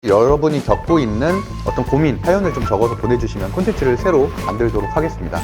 여러분이 겪고 있는 어떤 고민, 사연을 좀 적어서 보내주시면 콘텐츠를 새로 만들도록 하겠습니다.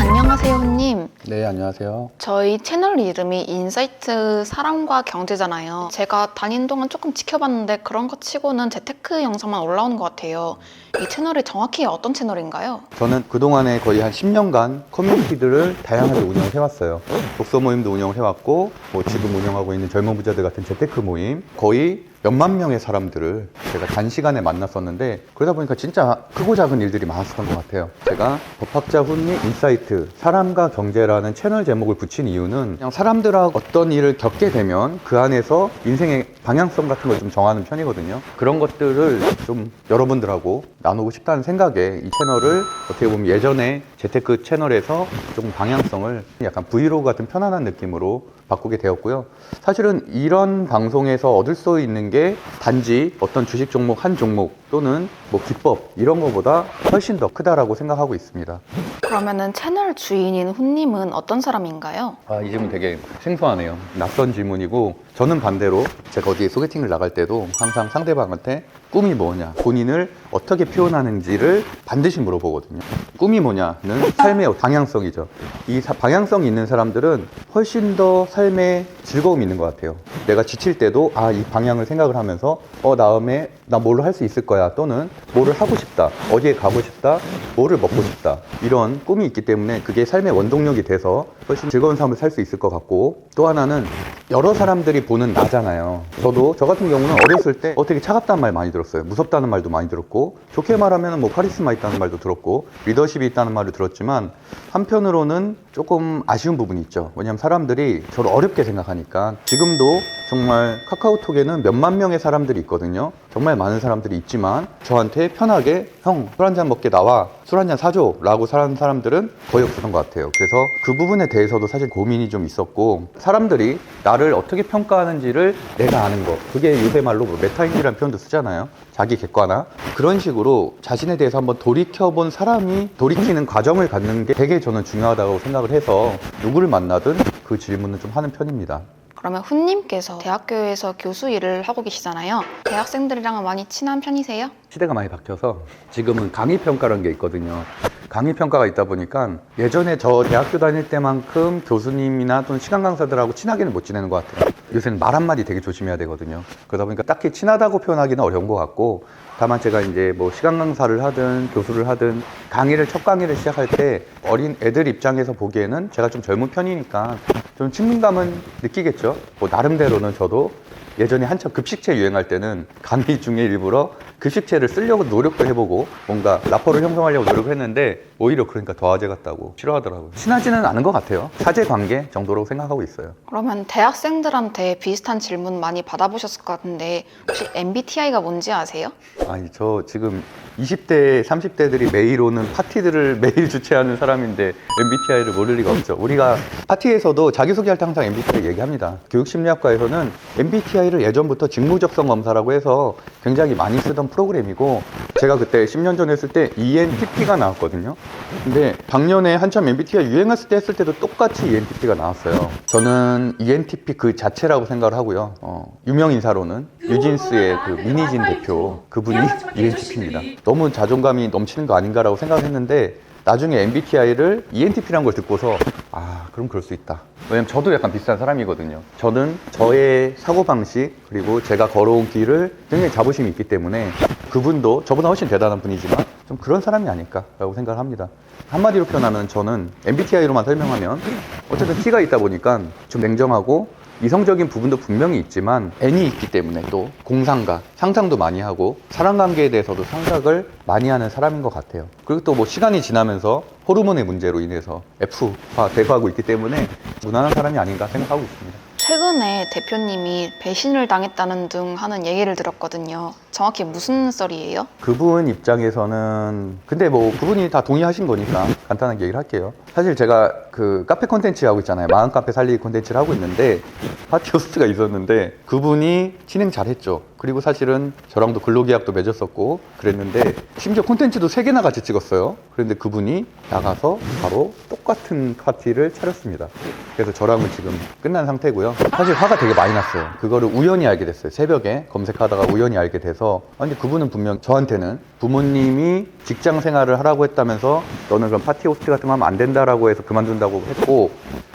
안녕하세요, 훈님. 네, 안녕하세요. 저희 채널 이름이 인사이트 사람과 경제잖아요. 제가 다닌 동안 조금 지켜봤는데 그런 것 치고는 재테크 영상만 올라오는 것 같아요. 이 채널이 정확히 어떤 채널인가요? 저는 그동안에 거의 한 10년간 커뮤니티들을 다양하게 운영을 해왔어요. 독서 모임도 운영을 해왔고, 지금 운영하고 있는 젊은 부자들 같은 재테크 모임, 거의 몇만 명의 사람들을 제가 단시간에 만났었는데, 그러다 보니까 진짜 크고 작은 일들이 많았었던 것 같아요. 제가 법학자 훈님 인사이트 사람과 경제라는 채널 제목을 붙인 이유는 그냥 사람들하고 어떤 일을 겪게 되면 그 안에서 인생의 방향성 같은 걸 좀 정하는 편이거든요. 그런 것들을 좀 여러분들하고 나누고 싶다는 생각에 이 채널을 어떻게 보면 예전에 재테크 채널에서 조금 방향성을 약간 브이로그 같은 편안한 느낌으로 바꾸게 되었고요. 사실은 이런 방송에서 얻을 수 있는 게 단지 어떤 주식 종목 한 종목 또는 기법 이런 거보다 훨씬 더 크다라고 생각하고 있습니다. 그러면은 채널 주인인 훈님은 어떤 사람인가요? 이 질문 되게 생소하네요. 낯선 질문이고, 저는 반대로 제가 어디에 소개팅을 나갈 때도 항상 상대방한테 꿈이 뭐냐, 본인을 어떻게 표현하는지를 반드시 물어보거든요. 꿈이 뭐냐는 삶의 방향성이죠. 이 방향성이 있는 사람들은 훨씬 더 삶에 즐거움이 있는 것 같아요. 내가 지칠 때도 이 방향을 생각을 하면서 다음에 나 뭘로 할 수 있을 거야, 또는 뭐를 하고 싶다, 어디에 가고 싶다, 뭐를 먹고 싶다, 이런 꿈이 있기 때문에 그게 삶의 원동력이 돼서 훨씬 즐거운 삶을 살 수 있을 것 같고, 또 하나는 여러 사람들이 보는 나잖아요. 저 같은 경우는 어렸을 때 되게 차갑다는 말 많이 들었어요. 무섭다는 말도 많이 들었고, 좋게 말하면 카리스마 있다는 말도 들었고, 리더십이 있다는 말도 들었지만, 한편으로는 조금 아쉬운 부분이 있죠. 왜냐하면 사람들이 저를 어렵게 생각하니까. 지금도 정말 카카오톡에는 몇만 명의 사람들이 있거든요. 정말 많은 사람들이 있지만 저한테 편하게 형, 술 한잔 먹게 나와, 술 한잔 사줘 라고 사는 사람들은 거의 없었던 것 같아요. 그래서 그 부분에 대해서도 사실 고민이 좀 있었고, 사람들이 나를 어떻게 평가하는지를 내가 아는 거, 그게 요새 말로 메타인지라는 표현도 쓰잖아요. 자기 객관화. 그런 식으로 자신에 대해서 한번 돌이켜본 사람이 돌이키는 과정을 갖는 게 되게 저는 중요하다고 생각을 해서 누구를 만나든 그 질문을 좀 하는 편입니다. 그러면 훈님께서 대학교에서 교수 일을 하고 계시잖아요. 대학생들이랑은 많이 친한 편이세요? 시대가 많이 바뀌어서 지금은 강의평가라는 게 있거든요. 강의평가가 있다 보니까 예전에 저 대학교 다닐 때만큼 교수님이나 또는 시간 강사들하고 친하게는 못 지내는 것 같아요. 요새는 말 한마디 되게 조심해야 되거든요. 그러다 보니까 딱히 친하다고 표현하기는 어려운 것 같고, 다만 제가 이제 시간 강사를 하든 교수를 하든 첫 강의를 시작할 때 어린 애들 입장에서 보기에는 제가 좀 젊은 편이니까 좀 친근감은 느끼겠죠. 나름대로는 저도 예전에 한참 급식체 유행할 때는 강의 중에 일부러 급식체를 쓰려고 노력도 해보고 뭔가 라포를 형성하려고 노력을 했는데 오히려 그러니까 더 아재 같다고 싫어하더라고요. 친하지는 않은 것 같아요. 사제 관계 정도로 생각하고 있어요. 그러면 대학생들한테 비슷한 질문 많이 받아보셨을 것 같은데 혹시 MBTI가 뭔지 아세요? 저 지금 20대, 30대들이 매일 오는 파티들을 매일 주최하는 사람인데 MBTI를 모를 리가 없죠. 우리가 파티에서도 자기소개할 때 항상 MBTI 얘기합니다. 교육심리학과에서는 MBTI를 예전부터 직무적성 검사라고 해서 굉장히 많이 쓰던 프로그램이고, 제가 그때 10년 전에 했을 때 ENTP가 나왔거든요. 근데 작년에 한참 MBTI 유행했을 때 했을 때도 똑같이 ENTP가 나왔어요. 저는 ENTP 그 자체라고 생각을 하고요. 유명 인사로는 뉴진스의 그 민희진 대표, 그분이 ENTP입니다. 너무 자존감이 넘치는 거 아닌가라고 생각을 했는데, 나중에 MBTI를 ENTP라는 걸 듣고서 그럼 그럴 수 있다. 왜냐면 저도 약간 비슷한 사람이거든요. 저는 저의 사고방식 그리고 제가 걸어온 길을 굉장히 자부심이 있기 때문에 그분도 저보다 훨씬 대단한 분이지만 좀 그런 사람이 아닐까라고 생각을 합니다. 한마디로 표현하면 저는 MBTI로만 설명하면 어쨌든 T가 있다 보니까 좀 냉정하고 이성적인 부분도 분명히 있지만 N이 있기 때문에 또 공상과 상상도 많이 하고 사람관계에 대해서도 생각을 많이 하는 사람인 것 같아요. 그리고 또 시간이 지나면서 호르몬의 문제로 인해서 F화 돼가고 있기 때문에 무난한 사람이 아닌가 생각하고 있습니다. 최근에 대표님이 배신을 당했다는 등 하는 얘기를 들었거든요. 정확히 무슨 썰이에요? 그분 입장에서는 근데 뭐 그분이 다 동의하신 거니까 간단하게 얘기를 할게요. 사실 제가 그 카페 콘텐츠 하고 있잖아요. 마음 카페 살리기 콘텐츠를 하고 있는데 파티 호스트가 있었는데 그분이 진행 잘했죠. 그리고 사실은 저랑도 근로계약도 맺었었고 그랬는데 심지어 콘텐츠도 3개나 같이 찍었어요. 그런데 그분이 나가서 바로 똑같은 파티를 차렸습니다. 그래서 저랑은 지금 끝난 상태고요. 사실 화가 되게 많이 났어요. 그거를 우연히 알게 됐어요. 새벽에 검색하다가 우연히 알게 돼서 아니 그분은 분명 저한테는 부모님이 직장 생활을 하라고 했다면서 너는 그럼 파티 호스트 같은 거 하면 안 된다라고 해서 그만둔다고 했고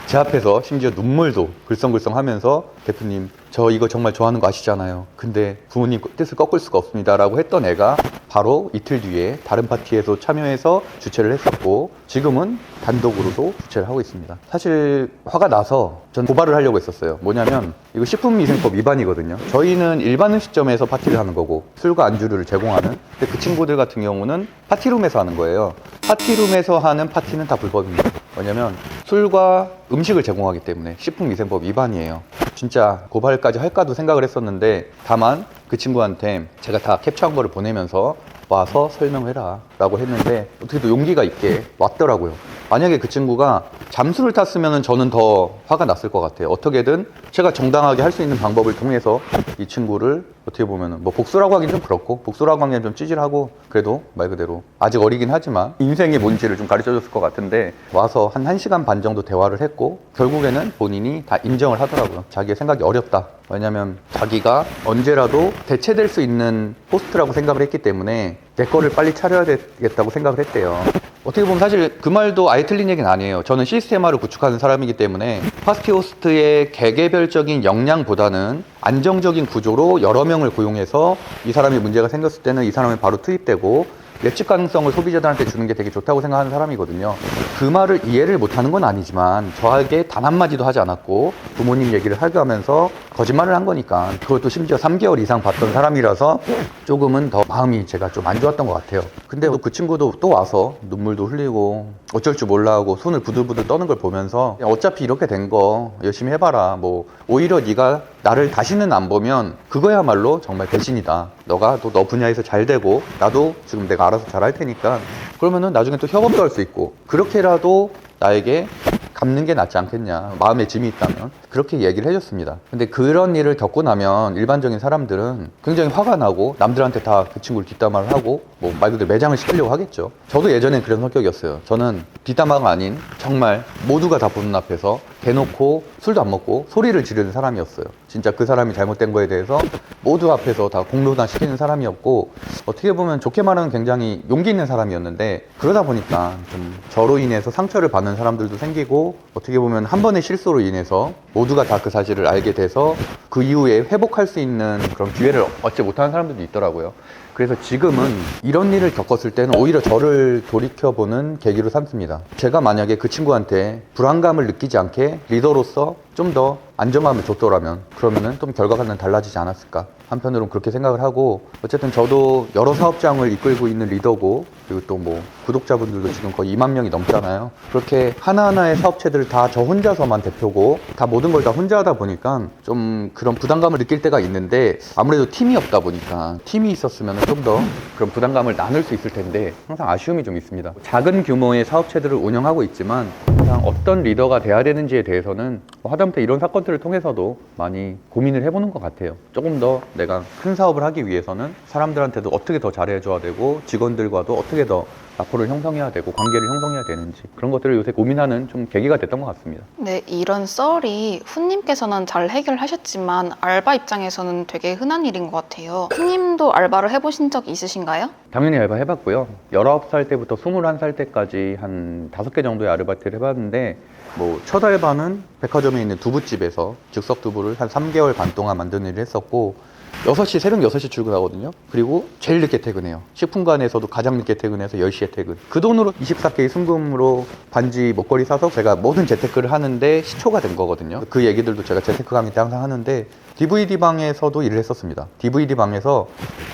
제 앞에서 심지어 눈물도 글썽글썽 하면서 대표님 저 이거 정말 좋아하는 거 아시잖아요. 근데 부모님 뜻을 꺾을 수가 없습니다 라고 했던 애가 바로 이틀 뒤에 다른 파티에서 참여해서 주최를 했었고 지금은 단독으로도 주최를 하고 있습니다. 사실 화가 나서 전 고발을 하려고 했었어요. 뭐냐면 이거 식품위생법 위반이거든요. 저희는 일반 음식점에서 파티를 하는 거고 술과 안주를 제공하는 근데 그 친구들 같은 경우는 파티룸에서 하는 거예요. 파티룸에서 하는 파티는 다 불법입니다. 왜냐면 술과 음식을 제공하기 때문에 식품위생법 위반이에요. 진짜 고발까지 할까도 생각을 했었는데 다만 그 친구한테 제가 다 캡처한 거를 보내면서 와서 설명해라 라고 했는데 어떻게든 용기가 있게 왔더라고요. 만약에 그 친구가 잠수를 탔으면 저는 더 화가 났을 것 같아요. 어떻게든 제가 정당하게 할 수 있는 방법을 통해서 이 친구를 어떻게 보면 뭐 복수라고 하긴 좀 그렇고 복수라고 하긴 좀 찌질하고 그래도 말 그대로 아직 어리긴 하지만 인생이 뭔지를 좀 가르쳐 줬을 것 같은데 와서 한 1시간 반 정도 대화를 했고 결국에는 본인이 다 인정을 하더라고요. 자기의 생각이 어렵다. 왜냐면 자기가 언제라도 대체될 수 있는 호스트라고 생각을 했기 때문에 내 거를 빨리 차려야 되겠다고 생각을 했대요. 어떻게 보면 사실 그 말도 아예 틀린 얘기는 아니에요. 저는 시스템화를 구축하는 사람이기 때문에 파티 호스트의 개개별적인 역량보다는 안정적인 구조로 여러 명을 고용해서 이 사람이 문제가 생겼을 때는 이 사람이 바로 투입되고 예측 가능성을 소비자들한테 주는 게 되게 좋다고 생각하는 사람이거든요. 그 말을 이해를 못하는 건 아니지만 저에게 단 한마디도 하지 않았고 부모님 얘기를 하면서 거짓말을 한 거니까 그것도 심지어 3개월 이상 봤던 사람이라서 조금은 더 마음이 제가 좀 안 좋았던 것 같아요. 근데 그 친구도 또 와서 눈물도 흘리고 어쩔 줄 몰라 하고 손을 부들부들 떠는 걸 보면서 어차피 이렇게 된 거 열심히 해봐라. 뭐 오히려 네가 나를 다시는 안 보면 그거야말로 정말 배신이다. 너가 또 너 분야에서 잘 되고 나도 지금 내가 알아서 잘 할 테니까 그러면은 나중에 또 협업도 할 수 있고 그렇게라도 나에게 갚는 게 낫지 않겠냐. 마음에 짐이 있다면 그렇게 얘기를 해줬습니다. 근데 그런 일을 겪고 나면 일반적인 사람들은 굉장히 화가 나고 남들한테 다 그 친구를 뒷담화를 하고 뭐 말 그대로 매장을 시키려고 하겠죠. 저도 예전엔 그런 성격이었어요. 저는 뒷담화가 아닌 정말 모두가 다 보는 앞에서 대놓고 술도 안 먹고 소리를 지르는 사람이었어요. 진짜 그 사람이 잘못된 거에 대해서 모두 앞에서 다 공로당 시키는 사람이었고 어떻게 보면 좋게 말하면 굉장히 용기 있는 사람이었는데 그러다 보니까 좀 저로 인해서 상처를 받는 사람들도 생기고 어떻게 보면 한 번의 실수로 인해서 모두가 다 그 사실을 알게 돼서 그 이후에 회복할 수 있는 그런 기회를 얻지 못하는 사람들도 있더라고요. 그래서 지금은 이런 일을 겪었을 때는 오히려 저를 돌이켜보는 계기로 삼습니다. 제가 만약에 그 친구한테 불안감을 느끼지 않게 리더로서 좀 더 안정감을 줬더라면 그러면은 좀 결과가 달라지지 않았을까. 한편으로는 그렇게 생각을 하고 어쨌든 저도 여러 사업장을 이끌고 있는 리더고 그리고 또 뭐 구독자분들도 지금 거의 2만 명이 넘잖아요. 그렇게 하나하나의 사업체들을 다 저 혼자서만 대표고 다 모든 걸 다 혼자 하다 보니까 좀 그런 부담감을 느낄 때가 있는데 아무래도 팀이 없다 보니까 팀이 있었으면 좀 더 그런 부담감을 나눌 수 있을 텐데 항상 아쉬움이 좀 있습니다. 작은 규모의 사업체들을 운영하고 있지만 항상 어떤 리더가 돼야 되는지에 대해서는 하다못해 이런 사건들을 통해서도 많이 고민을 해보는 것 같아요. 조금 더 내가 큰 사업을 하기 위해서는 사람들한테도 어떻게 더 잘해줘야 되고 직원들과도 어떻게 더 라포를 형성해야 되고 관계를 형성해야 되는지 그런 것들을 요새 고민하는 좀 계기가 됐던 것 같습니다. 네, 이런 썰이 훈님께서는 잘 해결하셨지만 알바 입장에서는 되게 흔한 일인 것 같아요. 훈님도 알바를 해보신 적 있으신가요? 당연히 알바 해봤고요. 19살 때부터 21살 때까지 한 5개 정도의 아르바이트를 해봤는데 뭐 첫 알바는 백화점에 있는 두부집에서 즉석 두부를 한 3개월 반 동안 만드는 일을 했었고 6시, 새벽 6시 출근하거든요. 그리고 제일 늦게 퇴근해요. 식품관에서도 가장 늦게 퇴근해서 10시에 퇴근. 그 돈으로 24K 순금으로 반지, 목걸이 사서 제가 모든 재테크를 하는데 시초가 된 거거든요. 그 얘기들도 제가 재테크 강의 때 항상 하는데 DVD 방에서도 일을 했었습니다. DVD 방에서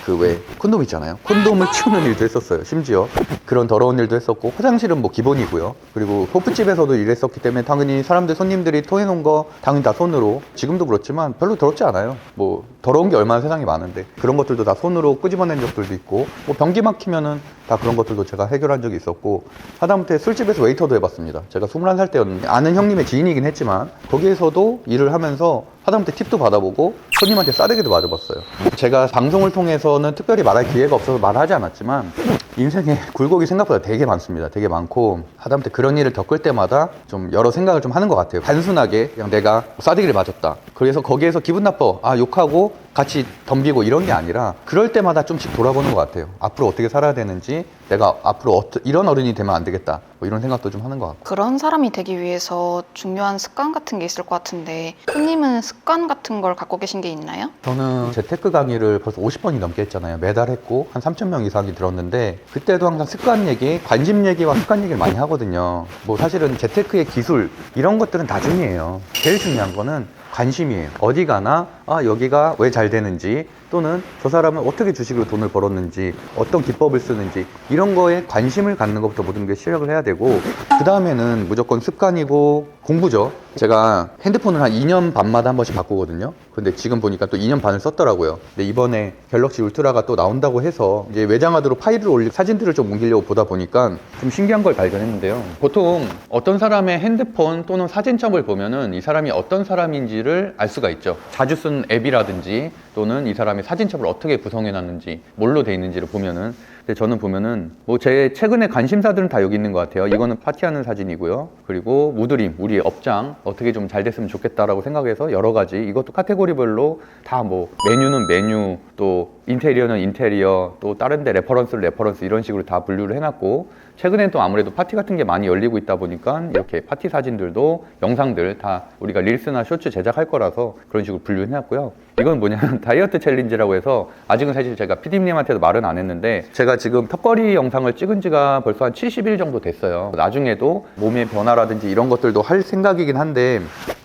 그 그 왜 콘돔 있잖아요. 콘돔을 치우는 일도 했었어요. 심지어 그런 더러운 일도 했었고, 화장실은 뭐 기본이고요. 그리고 호프집에서도 일했었기 때문에 당연히 사람들 손님들이 토해놓은 거 당연히 다 손으로, 지금도 그렇지만 별로 더럽지 않아요. 뭐 더러운 게 얼마나 세상에 많은데 그런 것들도 다 손으로 끄집어낸 적들도 있고, 뭐 변기 막히면은 다 그런 것들도 제가 해결한 적이 있었고, 하다못해 술집에서 웨이터도 해봤습니다. 제가 21살 때였는데 아는 형님의 지인이긴 했지만 거기에서도 일을 하면서 하다못해 팁도 받아보고 손님한테 싸대기도 맞아봤어요. 제가 방송을 통해서는 특별히 말할 기회가 없어서 말하지 않았지만 인생에 굴곡이 생각보다 되게 많습니다. 되게 많고, 하다못해 그런 일을 겪을 때마다 좀 여러 생각을 좀 하는 것 같아요. 단순하게 그냥 내가 싸대기를 맞았다, 그래서 거기에서 기분 나빠, 욕하고 같이 덤비고 이런 게 아니라 그럴 때마다 좀씩 돌아보는 것 같아요. 앞으로 어떻게 살아야 되는지, 내가 앞으로 이런 어른이 되면 안 되겠다, 뭐 이런 생각도 좀 하는 것 같고. 그런 사람이 되기 위해서 중요한 습관 같은 게 있을 것 같은데 손님은 습관 같은 걸 갖고 계신 게 있나요? 저는 재테크 강의를 벌써 50번이 넘게 했잖아요. 매달 했고 한 3,000명 이상이 들었는데, 그때도 항상 습관 얘기, 관심 얘기와 습관 얘기를 많이 하거든요. 뭐 사실은 재테크의 기술 이런 것들은 나중이에요. 제일 중요한 거는 관심이에요. 어디 가나 여기가 왜 잘 되는지, 또는 저 사람은 어떻게 주식으로 돈을 벌었는지, 어떤 기법을 쓰는지, 이런 거에 관심을 갖는 것부터 모든 게 시작을 해야 되고, 그 다음에는 무조건 습관이고 공부죠. 제가 핸드폰을 한 2년 반마다 한 번씩 바꾸거든요. 근데 지금 보니까 또 2년 반을 썼더라고요. 근데 이번에 갤럭시 울트라가 또 나온다고 해서 이제 외장하드로 파일을 올리고 사진들을 좀 옮기려고 보다 보니까 좀 신기한 걸 발견했는데요. 보통 어떤 사람의 핸드폰 또는 사진첩을 보면은 이 사람이 어떤 사람인지를 알 수가 있죠. 자주 쓴 앱이라든지 또는 이 사람의 사진첩을 어떻게 구성해 놨는지, 뭘로 돼 있는지를 보면은, 근데 저는 보면은 뭐 제 최근에 관심사들은 다 여기 있는 것 같아요. 이거는 파티하는 사진이고요. 그리고 무드림, 우리 업장 어떻게 좀 잘 됐으면 좋겠다라고 생각해서 여러 가지, 이것도 카테고리별로 다 뭐 메뉴는 메뉴, 또 인테리어는 인테리어, 또 다른 데 레퍼런스는 레퍼런스, 이런 식으로 다 분류를 해놨고, 최근엔 또 아무래도 파티 같은 게 많이 열리고 있다 보니까 이렇게 파티 사진들도, 영상들 다 우리가 릴스나 쇼츠 제작할 거라서 그런 식으로 분류해놨고요. 이건 뭐냐면 다이어트 챌린지라고 해서, 아직은 사실 제가 PD님한테도 말은 안 했는데, 제가 지금 턱걸이 영상을 찍은 지가 벌써 한 70일 정도 됐어요. 나중에도 몸의 변화라든지 이런 것들도 할 생각이긴 한데,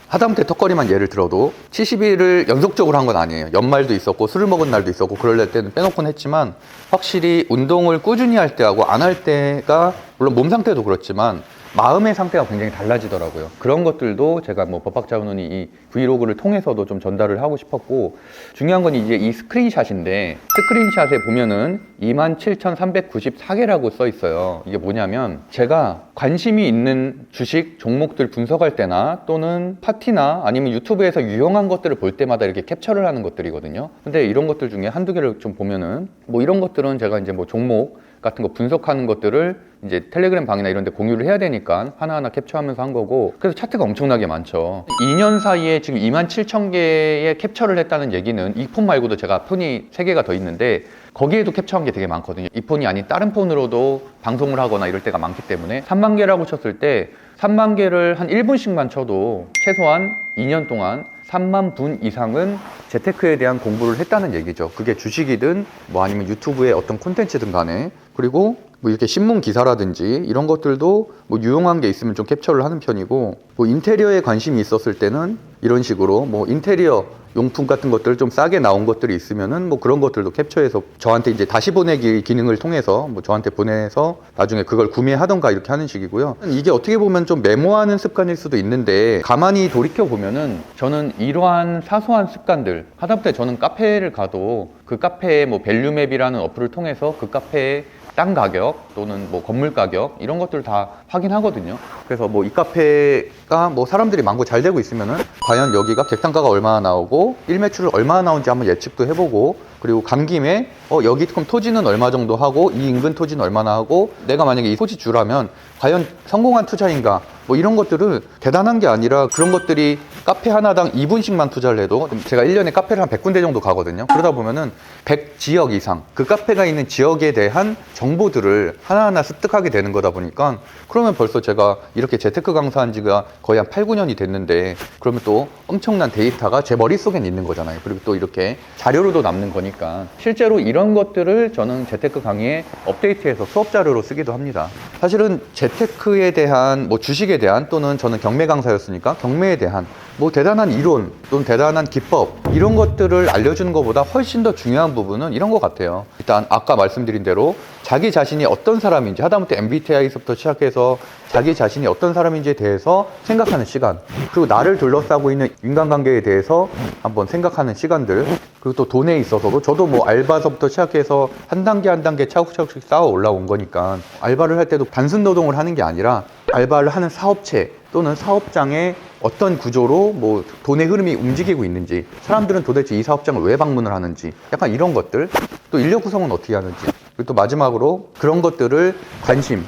하다못해 턱걸이만 예를 들어도 70일을 연속적으로 한 건 아니에요. 연말도 있었고 술을 먹은 날도 있었고 그럴 때는 빼놓곤 했지만, 확실히 운동을 꾸준히 할 때하고 안 할 때가, 물론 몸 상태도 그렇지만 마음의 상태가 굉장히 달라지더라고요. 그런 것들도 제가 뭐 법학자문이 이 브이로그를 통해서도 좀 전달을 하고 싶었고, 중요한 건 이제 이 스크린샷인데, 스크린샷에 보면은 27,394개라고 써 있어요. 이게 뭐냐면, 제가 관심이 있는 주식 종목들 분석할 때나 또는 파티나 아니면 유튜브에서 유용한 것들을 볼 때마다 이렇게 캡처를 하는 것들이거든요. 근데 이런 것들 중에 한두 개를 좀 보면은, 뭐 이런 것들은 제가 이제 뭐 종목 같은 거 분석하는 것들을 이제 텔레그램 방이나 이런 데 공유를 해야 되니까 하나하나 캡처하면서 한 거고, 그래서 차트가 엄청나게 많죠. 2년 사이에 지금 27,000개의 캡처를 했다는 얘기는, 이 폰 말고도 제가 폰이 3개가 더 있는데 거기에도 캡처한 게 되게 많거든요. 이 폰이 아닌 다른 폰으로도 방송을 하거나 이럴 때가 많기 때문에 3만 개라고 쳤을 때 3만 개를 한 1분씩만 쳐도 최소한 2년 동안 3만 분 이상은 재테크에 대한 공부를 했다는 얘기죠. 그게 주식이든 뭐 아니면 유튜브의 어떤 콘텐츠든 간에. 그리고 뭐 이렇게 신문 기사라든지 이런 것들도 뭐 유용한 게 있으면 좀 캡처를 하는 편이고, 뭐 인테리어에 관심이 있었을 때는 이런 식으로 뭐 인테리어 용품 같은 것들 좀 싸게 나온 것들이 있으면은 뭐 그런 것들도 캡처해서 저한테 이제 다시 보내기 기능을 통해서 뭐 저한테 보내서 나중에 그걸 구매하던가 이렇게 하는 식이고요. 이게 어떻게 보면 좀 메모하는 습관일 수도 있는데, 가만히 돌이켜 보면은 저는 이러한 사소한 습관들, 하다못해 저는 카페를 가도 그 카페의 뭐 밸류맵이라는 어플을 통해서 그 카페의 땅 가격 또는 뭐 건물 가격, 이런 것들을 다 확인하거든요. 그래서 뭐 이 카페가 뭐 사람들이 많고 잘 되고 있으면은 과연 여기가 객단가가 얼마나 나오고 일매출을 얼마나 나오는지 한번 예측도 해보고, 그리고 간 김에 여기 그럼 토지는 얼마 정도 하고 이 인근 토지는 얼마나 하고, 내가 만약에 이 토지 주라면 과연 성공한 투자인가, 뭐 이런 것들을, 대단한 게 아니라 그런 것들이 카페 하나당 2분씩만 투자를 해도, 제가 1년에 카페를 한 100군데 정도 가거든요. 그러다 보면은 100지역 이상, 그 카페가 있는 지역에 대한 정보들을 하나하나 습득하게 되는 거다 보니까, 그러면 벌써 제가 이렇게 재테크 강사한 지가 거의 한 8, 9년이 됐는데, 그러면 또 엄청난 데이터가 제 머릿속엔 있는 거잖아요. 그리고 또 이렇게 자료로도 남는 거니까, 실제로 이런 것들을 저는 재테크 강의에 업데이트해서 수업 자료로 쓰기도 합니다. 사실은 재테크에 대한, 뭐 주식에 대한, 또는 저는 경매 강사였으니까 경매에 대한 뭐 대단한 이론 또는 대단한 기법, 이런 것들을 알려주는 것보다 훨씬 더 중요한 부분은 이런 것 같아요. 일단 아까 말씀드린 대로 자기 자신이 어떤 사람인지, 하다못해 MBTI부터 시작해서 자기 자신이 어떤 사람인지에 대해서 생각하는 시간, 그리고 나를 둘러싸고 있는 인간관계에 대해서 한번 생각하는 시간들, 그리고 또 돈에 있어서도 저도 뭐 알바서부터 시작해서 한 단계 한 단계 차곡차곡씩 쌓아 올라온 거니까, 알바를 할 때도 단순 노동을 하는 게 아니라 알바를 하는 사업체 또는 사업장의 어떤 구조로 뭐 돈의 흐름이 움직이고 있는지, 사람들은 도대체 이 사업장을 왜 방문을 하는지, 약간 이런 것들, 또 인력 구성은 어떻게 하는지, 그리고 또 마지막으로 그런 것들을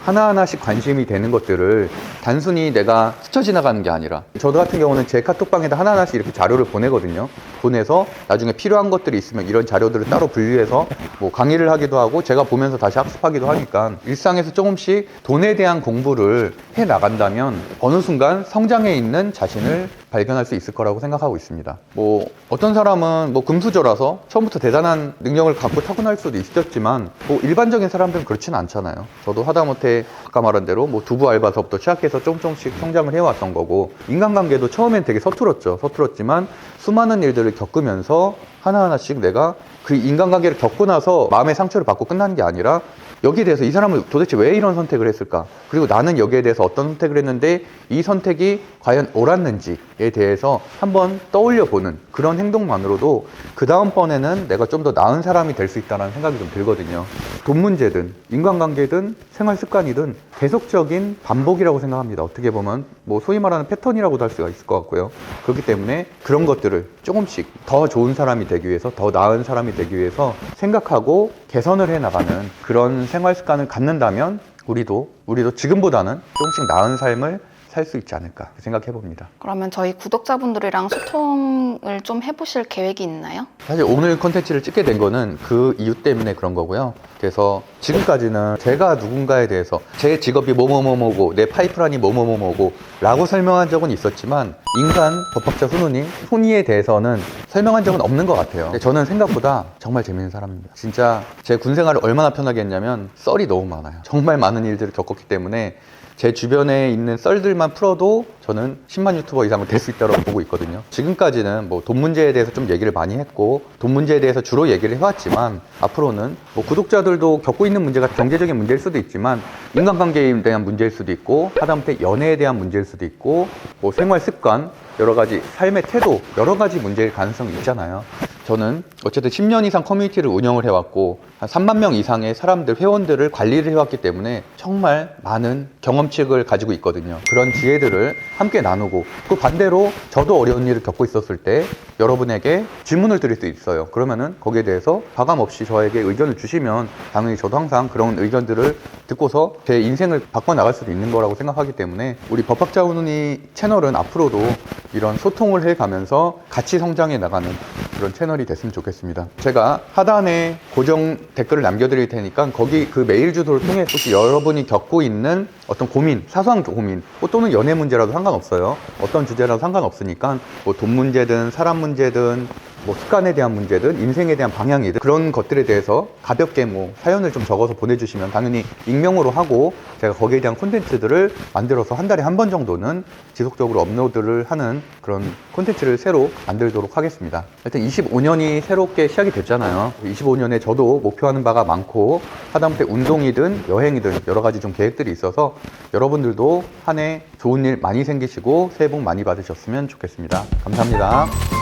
하나하나씩 관심이 되는 것들을 단순히 내가 스쳐 지나가는 게 아니라, 저도 같은 경우는 제 카톡방에다 하나하나씩 이렇게 자료를 보내거든요. 보내서 나중에 필요한 것들이 있으면 이런 자료들을 따로 분류해서 뭐 강의를 하기도 하고 제가 보면서 다시 학습하기도 하니까, 일상에서 조금씩 돈에 대한 공부를 해 나간다면 어느 순간 성장해 있는 자신을 발견할 수 있을 거라고 생각하고 있습니다. 뭐 어떤 사람은 뭐 금수저라서 처음부터 대단한 능력을 갖고 타고날 수도 있었지만, 뭐 일반적인 사람들은 그렇지는 않잖아요. 저도 하다못해 아까 말한 대로 뭐 두부 알바서부터 시작해서 조금씩 성장을 해왔던 거고, 인간관계도 처음엔 되게 서툴었지만 수많은 일들을 겪으면서 하나하나씩 내가 그 인간관계를 겪고 나서 마음의 상처를 받고 끝나는 게 아니라, 여기에 대해서 이 사람은 도대체 왜 이런 선택을 했을까? 그리고 나는 여기에 대해서 어떤 선택을 했는데 이 선택이 과연 옳았는지에 대해서 한번 떠올려 보는 그런 행동만으로도 그 다음번에는 내가 좀 더 나은 사람이 될 수 있다는 생각이 좀 들거든요. 돈 문제든 인간관계든 생활 습관이든 계속적인 반복이라고 생각합니다. 어떻게 보면 뭐 소위 말하는 패턴이라고도 할 수가 있을 것 같고요. 그렇기 때문에 그런 것들을 조금씩 더 좋은 사람이 되기 위해서, 더 나은 사람이 되기 위해서 생각하고 개선을 해 나가는 그런 생활 습관을 갖는다면 우리도 지금보다는 조금씩 나은 삶을 살 수 있지 않을까 생각해 봅니다. 그러면 저희 구독자분들이랑 소통을 좀 해보실 계획이 있나요? 사실 오늘 콘텐츠를 찍게 된 거는 그 이유 때문에 그런 거고요. 그래서 지금까지는 제가 누군가에 대해서 제 직업이 뭐뭐뭐뭐고 내 파이프라인이 뭐뭐뭐뭐고 라고 설명한 적은 있었지만, 인간 법학자 훈이에 대해서는 설명한 적은 없는 것 같아요. 근데 저는 생각보다 정말 재밌는 사람입니다. 진짜 제 군 생활을 얼마나 편하게 했냐면 썰이 너무 많아요. 정말 많은 일들을 겪었기 때문에 제 주변에 있는 썰들만 풀어도 저는 10만 유튜버 이상은 될 수 있다고 보고 있거든요. 지금까지는 뭐 돈 문제에 대해서 좀 얘기를 많이 했고, 돈 문제에 대해서 주로 얘기를 해왔지만, 앞으로는 뭐 구독자들도 겪고 있는 문제가 경제적인 문제일 수도 있지만, 인간관계에 대한 문제일 수도 있고, 하다못해 연애에 대한 문제일 수도 있고, 뭐 생활 습관, 여러 가지 삶의 태도, 여러 가지 문제일 가능성이 있잖아요. 저는 어쨌든 10년 이상 커뮤니티를 운영을 해왔고, 한 3만 명 이상의 사람들, 회원들을 관리를 해왔기 때문에 정말 많은 경험칙을 가지고 있거든요. 그런 지혜들을 함께 나누고, 그 반대로 저도 어려운 일을 겪고 있었을 때 여러분에게 질문을 드릴 수 있어요. 그러면은 거기에 대해서 가감 없이 저에게 의견을 주시면 당연히 저도 항상 그런 의견들을 듣고서 제 인생을 바꿔나갈 수도 있는 거라고 생각하기 때문에, 우리 법학자 훈이 채널은 앞으로도 이런 소통을 해가면서 같이 성장해 나가는 그런 채널이 됐으면 좋겠습니다. 제가 하단에 고정 댓글을 남겨드릴 테니까 거기 그 메일 주소를 통해 혹시 여러분이 겪고 있는 어떤 고민, 사소한 고민, 또는 연애 문제라도 상관없어요. 어떤 주제라도 상관없으니까 뭐 돈 문제든 사람 문제든 뭐 습관에 대한 문제든 인생에 대한 방향이든 그런 것들에 대해서 가볍게 뭐 사연을 좀 적어서 보내주시면 당연히 익명으로 하고, 제가 거기에 대한 콘텐츠들을 만들어서 한 달에 한 번 정도는 지속적으로 업로드를 하는 그런 콘텐츠를 새로 만들도록 하겠습니다. 하여튼 25년이 새롭게 시작이 됐잖아요. 25년에 저도 목표하는 바가 많고, 하다못해 운동이든 여행이든 여러 가지 좀 계획들이 있어서 여러분들도 한 해 좋은 일 많이 생기시고 새해 복 많이 받으셨으면 좋겠습니다. 감사합니다.